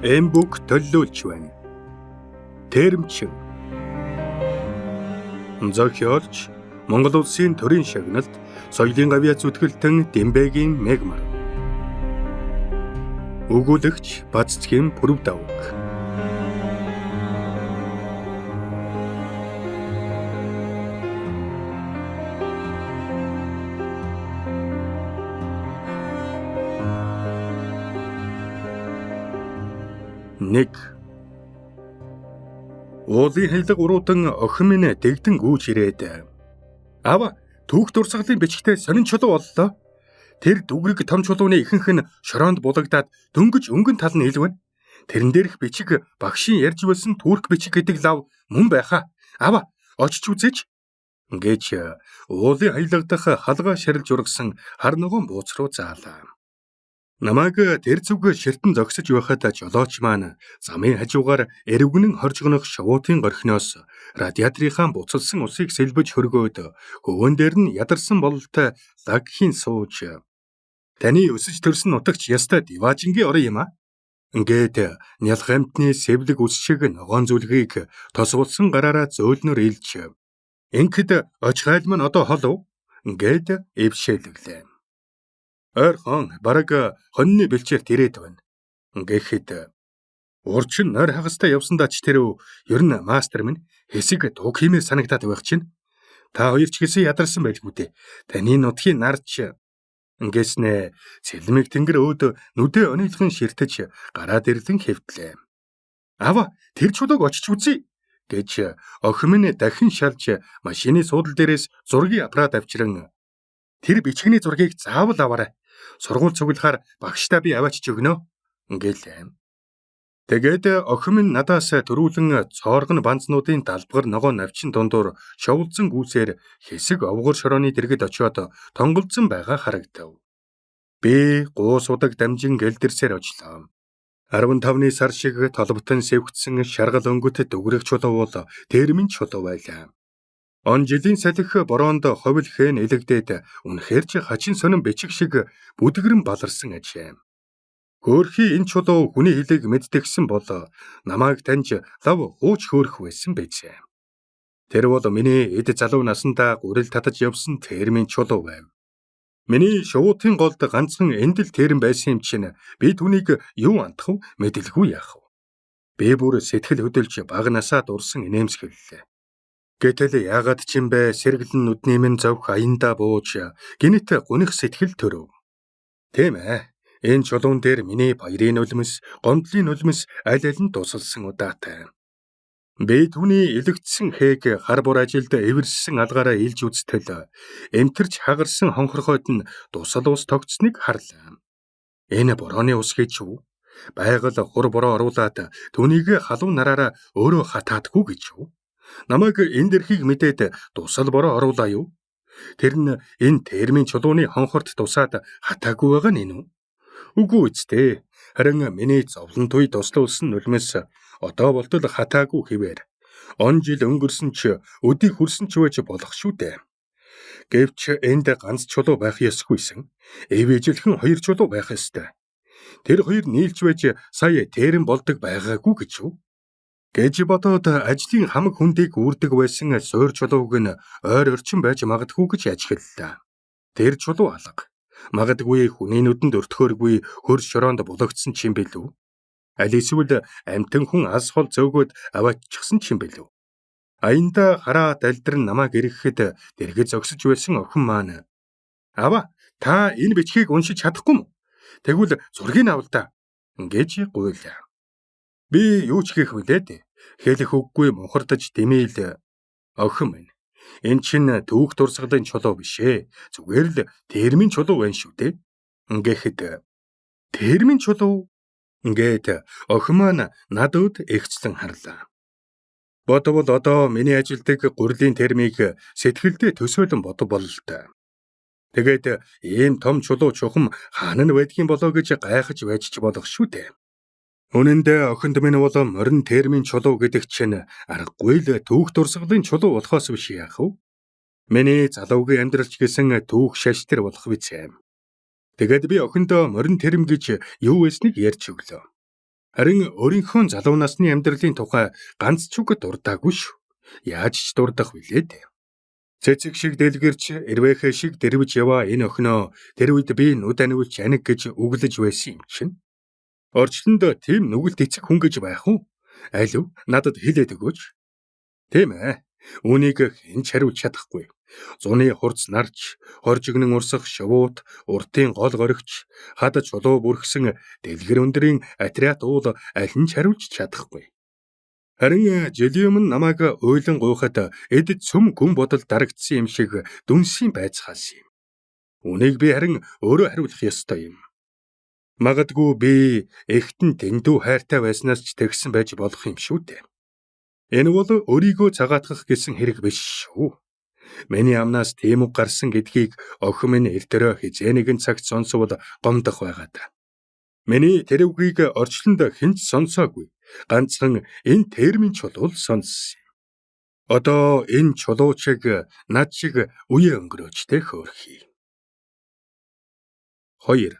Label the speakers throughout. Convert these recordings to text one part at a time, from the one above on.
Speaker 1: Эмбүк төлөөлж байна. Тэрэмчин. Зохиолч Монгол Улсын төрийн шагналд соёлын гавьяа зүтгэлтэн Дэмбэгийн Мегмар. Өгүүлэгч Баццгийн Пүрэв Давг. Нэг. Уулын хэлдэг уруудан охин минь дэгдэн гүйж ирээд. Ава, түүх дурсгалын бичгтээ сонин чулуу боллоо. Тэр дүгрэг том чулууны ихэнх нь шороонд булагдаад дөнгөж өнгөн тал нь илвэн. Тэрэн дээрх бичиг багшийн ярьж байсан турк бичиг гэдэг лав мөн байхаа. Ава, очиж үзээч. Гэж уулын хаялга дахь халгаа шарилж ургасан хар ногоон бууц руу заалаа. Намайг тэр зүг ширтэн зогсож байхад жолооч маань замын хажуугаар эрвгэнэн хоржгонох шувуутын горхиноос радиаторынхаа буцалсан усыг сэлбэж хөргөөд хөвөн дээр нь ядарсан бололтой лагхийн сууж "Таны өсөж төрсөн нутагч ястай диваажингийн орон юм а?" Ингээд нялх амтны сэвлэг ус шиг ногоон зүлгийг тос болсон гараараа зөөлнөр илж "Ингээд очгайл маань одоо хол уу?" Ингээд эвшээлглээ. Ойрхон бараг хоньны бэлчээр тэрээд байна. Гэхэд урчин нойр хагастай явсандаа ч тэр ер нь мастер минь хэсэг дуг хиймээр санагтаад байх чинь. Та хоёр ч гэсэн ядарсан байлгүй дээ. Таны нутгийн нарч ингэснэ цэлмэг тэнгэр өөд нүдэ онийлхон ширтэж гараад ирлэн хэвтлээ. Ава, тэр чулууг очиж үзье гэж охин минь дахин шалж машины суудлын дээрээс зургийн аппарат авчран "Тэр бичгийн зургийг заавал аваарай. Сургууль цуглахаар багштай би аваачиж өгнө" гэлээ. Тэгээд охин минь надаас төрүүлэн цооргон банзнуудын далбгар ногоо навчин дундуур шовлцсон гүйсээр хэсэг овгор шорооны дэргэд очиод тонголзон байгаа харагдав. Би гуус удаг дамжин гэлдэрсээр очлоо. 15-ны сар шиг толботон сэвгцсэн шаргал өнгөт дүгрэх чулуу бол тэрмэн чулуу байлаа. Он жилийн салхи бороонд ховл хэн илэгдээд үнэхээр ч хачин сонин бичиг шиг бүдгэрэн баларсан ажээ. Хөөрхий энэ чулуу хүний хэлийг мэддэгсэн бол намайг таньж лав хууч хөөрөх байсан байжээ. Тэр бол миний эд залуу насандаа гурил татаж явсан термин чулуу байв. Миний шувуутын голд ганцхан эндэл терм байсан юм чинь би түүнийг юу андах вэ? Мэдэлгүй яах вэ? Би бүр сэтгэл хөдөлж бага насаа дурсан инээмсэглэлээ. Гэтэл яагаад ч юм бэ сэргэлэн нүдний минь зовх аяндаа бууж гинэт гуниг сэтгэл төрөв. Тийм ээ. Энэ чулуун дээр миний баярын нулимс, гомдлын нулимс аль аль нь тусалсан удаатай. Би түүний илэгдсэн хээг хар бур ажилд эвэрссэн алгаараа илж үзтэл эмтэрч хагарсан хонхорхойд нь тусал ус тогтсныг харлаа. Энэ борооны ус гэж юу? Байгаль хур бороо оруулаад түүнийг халуун нараараа өөрөө хатаадгүй гэж юу? Намайг энэ дэрхийг мэдээд тусал бороо оруулаа юу? Тэр нь энэ термин чулууны хонхорт тусаад хатаагүй байгаа нь үү? Үгүй үсттэй. Харин миний зовлон туй туслуулсан нулимс одоо болтол хатаагүй хэвээр. Он жил өнгөрсөн ч өдий хүрсэн ч байж болох шүү дээ. Гэвч энд ганц чулуу байх ёсгүйсэн. Эвээжлхэн хоёр чулуу байх ёстой. Тэр хоёр нийлж байж сая терэн болдог байгаагүй гэж юу? Гэж бодоод ажлын хамаг хүндийг үрдэг байсан суур чулууг нь ойр орчин байж магадгүй гэж ажиглалаа. Тэр чулуу алга. Магадгүй хүний нүдэнд өртөхөөргүй хөр шороонд булагдсан ч юм бэлүү? Аль эсвэл амтэн хүн алс хол зөөгөөд аваачихсан ч юм бэлүү? Аянда хараа далдран намайг ирэхэд дэргэд зогсож байсан охин маань "Ава, та энэ бичгийг уншиж чадахгүй мө? Тэгвэл зургийг авал та" гэж гуйлаа. Би юу ч хийх вүлээд хэлэх үггүй мухардаж дэмээл "Охин минь, энэ чинь түүх дурсгалын чулуу биш ээ. Зүгээр л термин чулуу байна шүү дээ." Гэхэд "Термин чулуу" гээд охин маань надад эгцлэн харлаа. Бодвол одоо миний ажилдаг гурилын термийг сэтгэлдээ төсөөлөн бодвол л та. Тэгээд ийм том чулуу чухам хаана нь байдгийн болоо гэж гайхаж байж ч болох шүү дээ. Үнэн дээр охинд минь бол морин термин чулуу гэдэг чинь аргагүй л түүх дурсгалын чулуу болохоос биш яах вэ? Миний залуугийн амьдралч гэсэн түүх шаштар болох биз. Тэгээд би охиндоо морин терм гэж юу байсныг ярьж өглөө. Харин өөрийнхөө залуу насны амьдралын тухай ганц ч үг дурдаагүй шүү. Яаж ч дурдах вүлээ дээ. Цэцэг шиг дэлгэрч, эрвэхэ шиг дэрвж яваа энэ охиноо тэр үед би нүд анивлж аник гэж үглэж байсан юм чинь. Орчлонд тийм нүгэлт эцэг хүн гэж байх уу? Алив надад хэлээд өгөөч. Тийм ээ. Үүнийг хэн ч хариулж чадахгүй. Зуны хурц нарч, хоржигнэн урсах шувууд, уртын гол горигч, хад чулуу бүрхсэн дэлгэр өндрийн атриат уул аль нь ч хариулж чадахгүй. Харин Жилиум нь намайг уйлан гуйхад эд цөм гүн бодол дарагдсан юм шиг дүнсийн байцгаас юм. Үнийг би харин өөрөө хариулах ёстой юм. Магадгүй би эхтэн дэндүү хайртай байснаас ч тэгсэн байж болох юм шүү дээ. Энэ бол өөрийгөө цагаатгах гэсэн хэрэг биш шүү. Миний амнаас тийм үг гарсан гэдгийг охин минь эрдэрэ хизээ нэгэн цагт сонсвол гомдох байгаад. Миний тэр үгийг орчлонд хэн ч сонсоогүй. Ганцхан энэ термин чулуул сонссон. Одоо энэ чулуучиг над шиг үе өнгөрөөжтэй хөөрхий. 2.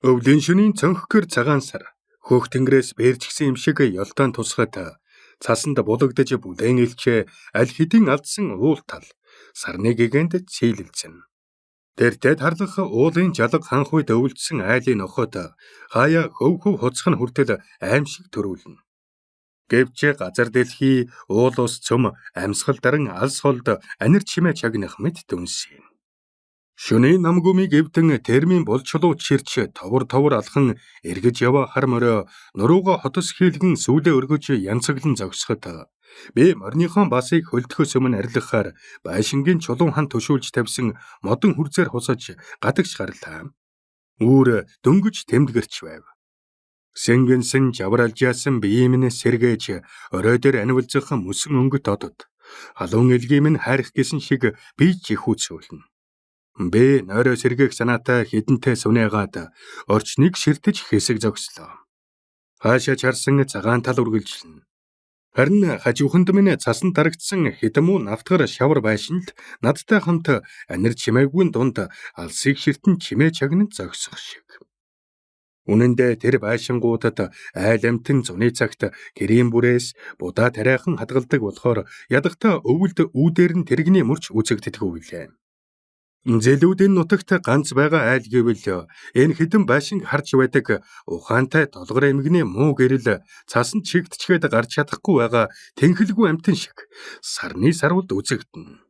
Speaker 1: Өвлийн шөнийн цонхгэр цагаан сар хөөх тэнгэрээс бэржгсэн юм шиг ёлтоон тусгад цасанд булагдаж бүлээн илчээ аль хэдийн алдсан уул тал сарны гэгэнд цэйлэлцэн. Тэртээ тарлах уулын жалга ханхуй дөвлөсөн айлын нохот хаяа хөв хуцхан хүртэл аимшиг төрүүлнэ. Гэвч газар дэлхий уул ус цөм амьсгал даран алс холд анир чимээ чагнах мэт дүнсийн. Шөнийн намгүмийг эвдэн термин булчлуу чирч товор алхан эргэж яваа хар морой нурууга хотос хийлгэн сүүлээ өргөж янцаглан зогсоход би морныхон басыг хөлдөхөөс өмнө арилгахаар байшингийн чулуун хан төшүүлж тавьсан модон хүрзээр хусаж гадагш гарлаа. Үүр дөнгөж тэмдгэрч байв. Сэнгэнсэн жавралжаасан биеийн минь сэргээж орой дээр анивлзах мөсөн өнгөт одод халуун элгийн минь хайрах гэсэн шиг би ч ихүүцүүлнэ. Би нойроо сэргээх санаатай хідэнтэй сүнээгаад орчныг ширтэж хэсэг зогслоо. Хаашаа чарсан цагаан тал үргэлжлэнэ. Харин хажууханд минь цасан дарагдсан хідэмүү навтгар шавар байшинд надтай хамт анир чимээгүй дунд алсыг ширтэн чимээ чагнан зогсох шиг. Үнэн дээр тэр байшингуудад айл амтэн зуны цагт гэрийн бүрээс будаа тариахан хадгалдаг болохоор ядахта өвөлд үүдээр нь тэрэгний мөрч үзэгддэг үлээ. Зэлүүдийн нутагт ганц байгаа айл гэвэл энэ хідэн байшинг харж байдаг ухаантай толгор эмгний муу гэрэл цасан чигтчгээд гарч чадахгүй байгаа тэнхэлгүй амтэн шиг сарны сарвалд үзэгдэнэ.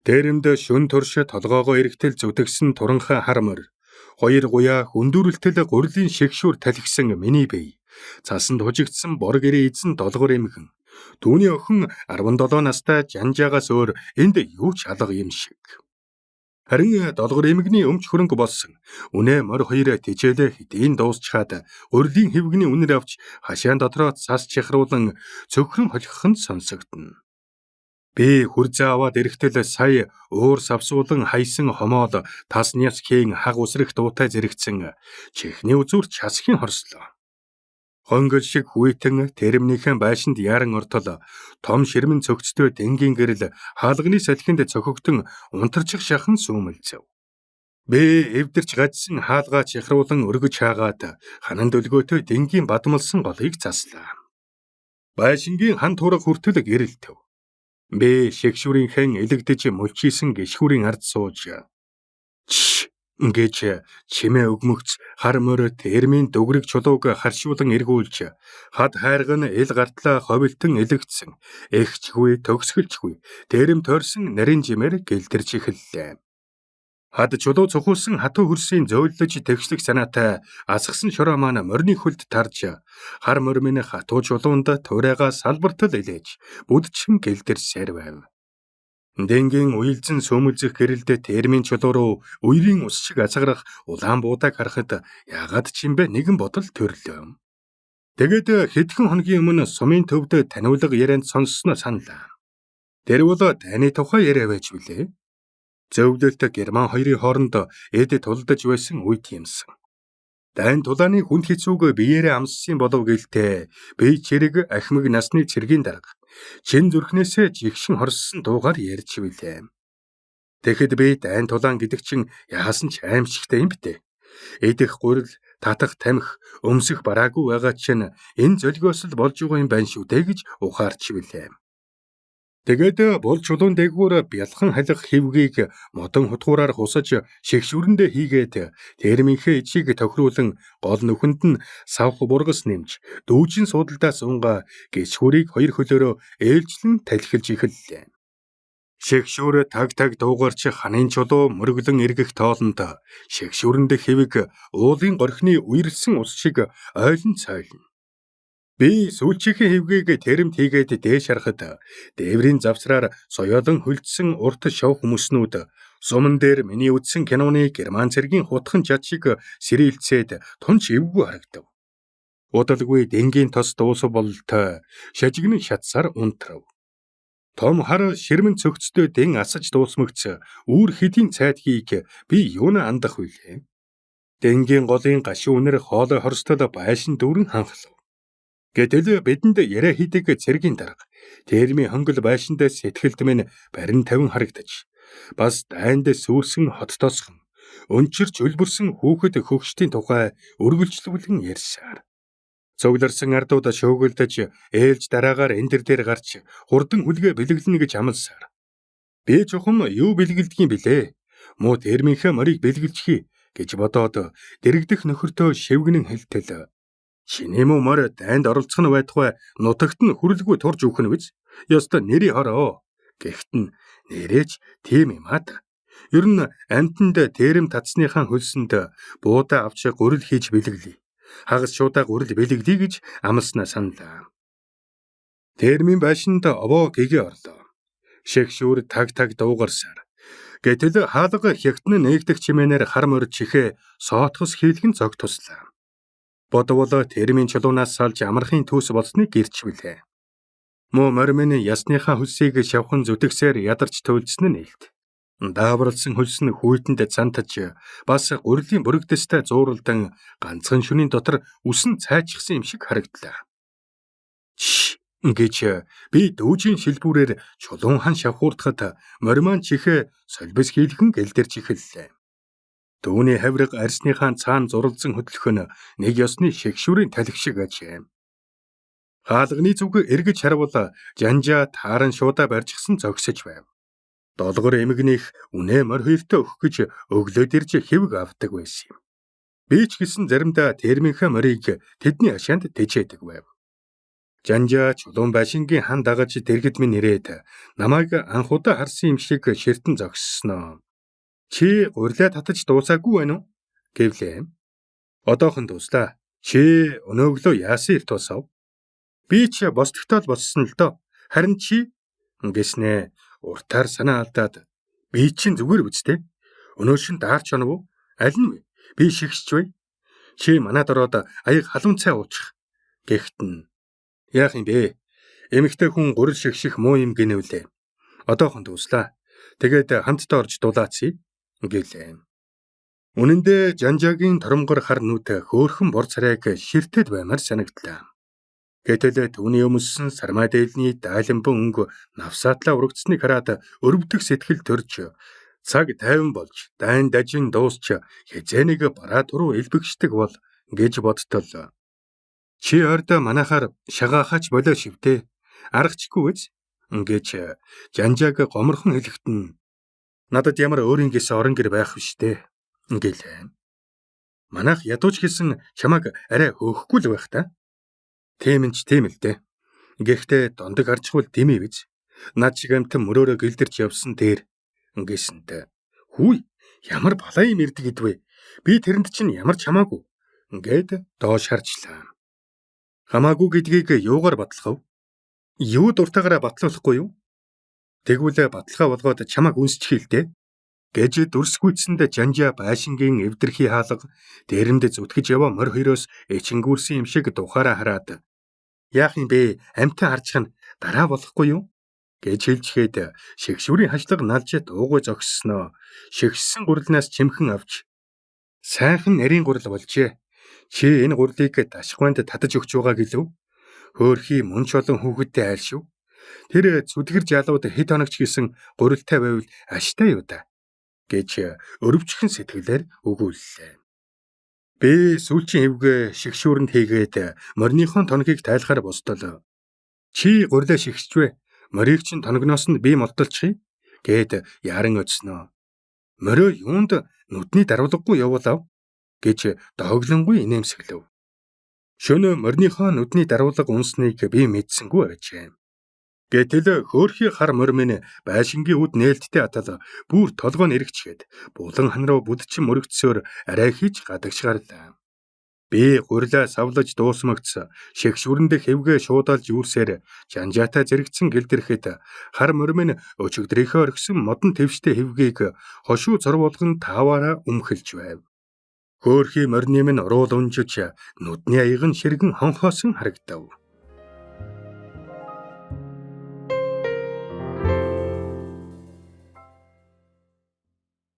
Speaker 1: Тэрэнд шүн турш толгоогоо эргтэл зүтгсэн туранхай хармор, хоёр гуяа хүндүрэлтэл гурлийн шигшүүр талхисан миний бие, цасанд хужигдсан бор гэрээ эзэн долгор эмгэн, түүний охин 17 настай жанжаагаас өөр энд юу ч алга юм шиг. Харин долгор эмгний өмч хөрөнгө болсон. Үнэ морь хоёр тижээлээ хэдийн дуусчаад урлийн хэвгний үнэр авч хашаан дотроо цас чихруулан цөхрөн холих нь сонсогдно. Би хүрзээ аваад эрэхтэл сая уур савсуулан хайсан хомоол тасныас хийн хаг усрах дуутай зэрэгцэн чихний үзүүр часхийн хорслоо. Хонгол шиг хүйтэн тэрэмнийхэн байшинд яран ортол том ширмэн цогцтой дэнгийн гэрэл хаалганы салхинд цохогдсон унтарчих шахан сүүмэлзэв. Би эвдэрч гажсан хаалгаа чихруулан өргөж хаагаад ханан дөлгөөтэй дэнгийн бадмалсан голыг заслаа. Байшингийн хан туурга хүртэл гэрэлтэв. Би шигшүүрийнхэн элэгдэж мөлчийсэн гişхүүрийн ард сууж гэж чимээ өгмөгц хар морь термин дөгрөг чулууг харшуулан эргүүлж хад хайрга нь ил гартлаа ховилтон элэгдсэн эгчгүй төгсгөлчгүй тэрэм тойрсон нарийн жимээр гэлдэрч эхэллээ. Хад чулуу цухуулсан хатуу хөрсийн зөөллөж тэгшлэх санаатай асгсан шороо маань морины хөлд тарж хар морь минь хатуу чулуунд туурайгаа салбартал илээж бүдчин гэлдэрсээр байв. Дэнгийн уйлзэн сөөмөлзөх гэрэлдэ термин чулуу руу үерийн ус шиг азгарах улаан буудаг харахад яагаад ч юм бэ нэгэн бодол төрлөө. Тэгэд хэдхэн хоногийн өмнө сумын төвд таниулга ярианд сонссноо саналаа. Тэр бол таны тухай яриа байж билээ. Зөвлөлт Герман хоёрын хооронд эд тулдаж байсан үед юмсан. Дайн тулааны хүнд хэцүүг биеэрээ амссан болов гэлтэй би чирэг ахмиг насны цэргийн дарга чин зүрхнээсээ жигшин хорссон дуугаар ярьж билээ. Тэгэхэд би дайн тулаан гэдэг чинь яасан ч аимшигтай юм битээ. Эдэх гурил татах тамхи өмсөх бараагүй байгаа чинь энэ золгиос л болж байгаа юм байна шүү дээ гэж ухаарч билээ. Тэгээд бол чулуун дээгүүр бялхан халих хөвгийг модон хутгуураар хусаж шигшүрэндээ хийгээд терминхээ ичийг тохируулан гол нүхэнд нь савх бургас нэмж дүүжин суудалдаас унга гисхүрийг хоёр хөлөөрөө ээлжлэн талхилж эхэллээ. Шигшүр таг дуугарч ханын чулуу мөрөглөн эргэх тоолонд шигшүрэнд хэвэг уулын горхины үерсэн ус шиг ойлон цойлно. Би сүүлчийн хэвгийг тэрэмт хийгээд дээш харахад дээврийн завсраар соёолон хөлдсөн урт шов хүмүүснүүд суман дээр миний үзсэн киноны герман цэргийн хутхан жад шиг сэрэлцээд тунч эвгүй харагдав. Удалгүй дэнгийн тос дуусах бололтой шажигнэн шатсаар унтрав. Том хар ширмэн цогцтой дэн асаж дуусмагц үүр хэдийн цайд хийх би юуна андах вүлээ. Дэнгийн голын гашуун үнэр хоолой хорстол байшин дүүрэн ханхлав. Гэтэл бидэнд яриа хийдэг цэргийн дарга термийн хонгол байшинд сэтгэлд минь барин тавин харагдаж бас дайнд сүүрсэн хот тосхон өнчирч өлбөрсөн хүүхэд хөгштийн тухай үргэлжлүүлэн ярьсаар цугларсан ардууд шөөгөлдөж ээлж дараагаар эндэр дээр гарч хурдан хүлгээ бэлэглэнэ гэж амласаар би чухам юу бэлгэлдгийн билээ муу термийнхээ морийг бэлгэлжхий гэж бодоод дэрэгдэх нөхөртөө шивгэнэн хэлтэл чиний муу морь дайнд оролцох нь байтугай нутагт нь хүрлгүй турж өгөх нь биз? Ёстой нэрий хороо. Гэхдээ нэрэж тийм юм аа. Ер нь амтнд тэрэм татсныхаа хөлсөнд буудаа авч гурил хийж бэлэглэе. Хагас шуудаа гурил бэлэглэе гэж амласнаа саналаа. Термийн байшинд овоо гэгээ орлоо. Шигшүр таг дуугарсаар. Гэтэл хаалга хягтны нээгдэх чимээнээр хар морь чихээ соотхос хийлгэн зог туслаа. Бодвол термийн чулуунаас салж амархын төс болсныг гэрч билээ. Муу мормын ясныхаа хөлсийг шавхан зүтгсээр ядарч туйлдсан нь нээлт. Дааварлсан хөлс нь хүйтэнд цантаж бас гурлийн бүрэгдэстэй зууралдан ганцхан шөнийн дотор үсэн цайчихсан юм шиг харагдлаа. Гэж би дүүжийн шилбүүрээр чулуун хан шавхуурдахад мормон чихээ солбис хийлгэн гэлдэрч эхэллээ. Дүүний хавраг арсныхаа цаана зуралзан хөдлөх нь нэг ёсны шигшүрийн талхи шиг ажээ. Хаалганы зүг эргэж харвал жанжаа тааран шуудаа барьчихсан зогсож байв. Долгор эмгэнийх үнэ морь хоёртой өгөх гэж өглөөд ирж хэвг авдаг байсан юм. Би ч гэсэн заримдаа термийнхаа морийг тэдний ашаанд тэжээдэг байв. Жанжаа чулуун байшингийн хан дагаж дэргэд минь ирээд намайг анхудаа харсан юм шиг ширтэн зогссноо. Чи урьлаа татаж дуусаагүй байна уу? Гэвлээ. Одоохон дуслаа. Чи өнөөглөө яасан ирт босов? Би ч босдогтол болсон л доо. Харин чи гэснээ уртаар санаа алдаад би чинь зүгээр үстэй. Өнөөшин даарч онов уу? Аль нь вэ? Би шигшч бай. Чи манад ороод аяг халуун цай уучих. Гэхдээ яах юм бэ? Эмэгтэй хүн гурил шигших муу юм гинэвлээ. Одоохон дуслаа. Тэгээд хамтдаа орж дулаацъя. Гэлээ. Үнэн дээр жанжаагийн торомгор хар нүд хөөхөн бор царайг ширтэд баймаар санагдлаа. Гэтэл түүний өмссөн сармай дээлний дайланбан өнгө навсаатлаа урагдсныг хараад өрөвдөх сэтгэл төрж цаг тайван болж дайн дажин дуусч хязээнэг бараа туруу элбэгшдэг бол гэж бодтол. Чи орд манахаар шагаахаач болоо шивтээ. Аргачгүй биз? Гэж жанжааг гоморхон хэлэхэд нь надад ямар өөрөнгөөс орон гэр байх вштэй гэлээ. Манайх ядууч гэсэн чамайг арай хөөхгүй л байх та. Тийм л дээ. Гэхдээ дондог арчхвал димий биз. Над шиг амтан мөрөөрөө гэлдэрч явсан дээр гэсэнтэй. Хүй ямар балаа юм ирдэг гэдвэ. Би тэрэнд чинь ямар ч хамаагүй. Ингээд доош харчлаа. Хамаагүй гэдгийг юугаар батлах вэ? Юу дуртаагаараа батлуулахгүй юу? Тэгвэл баталгаа болгоод чамайг үнсчих хэлтэй. Гэж дүрсгүйцэнд жанжаа байшингийн эвдэрхий хаалга дээрэнд зүтгэж яваа морь хоёроос эчингүүрсэн юм шиг тухаараа хараад яах юм бэ? Амтан харчих нь дараа болохгүй юу? Гэж хэлжгээд шигшүрийн хашлага налж дуугүй зогссноо. Шигшсэн гурилнаас чимхэн авч сайхан нарийн гурил болжээ. Чи энэ гурилыг дашхванд татаж өгч байгаа гэлв? Хөөхий мөн ч олон хүүхэдтэй айл шүү. Тэр зүтгэр жалууд хэд хоногч гисэн гурилтай байвал аштай юу да гэж өрөвчхэн сэтгэлээр өгүүллээ. Би сүүлчийн хэвгээ шигшүүрэнд хийгээд морныхон тоногийг тайлахаар босдол. Чи гурилаа шигшчвэ. Морийг чин тоногноос нь би молдолчихъя гэд яран өдснөө. Морио юунд нүдний дарвалгагүй явуулав гэж дооглонгүй инээмсэглэв. Шөнө морныхоо нүдний дарвалга унсныг би мэдсэнгүй байжээ. Гэтэл хөөрхий хар морь минь байшингийн үд нээлттэй атал бүр толгой нь эргэчгээд булан хан руу бүдчин мөрөгцсөөр арай хийж гадагшгаарлаа. Би гурилаа савлаж дуусмагц шигшүүрэндээ хэвгээ шуудалж юурсээр жанжаатаа зэрэгцэн гэлдэрхэд хар морь минь өчигдрийнхөө орхисон модон твштэй хэвгийг хошуу зор болгон тааваараа өмхөлж байв. Хөөрхий морьны минь уруул унжиж нүдний аяг нь ширгэн хонхоосон харагдав.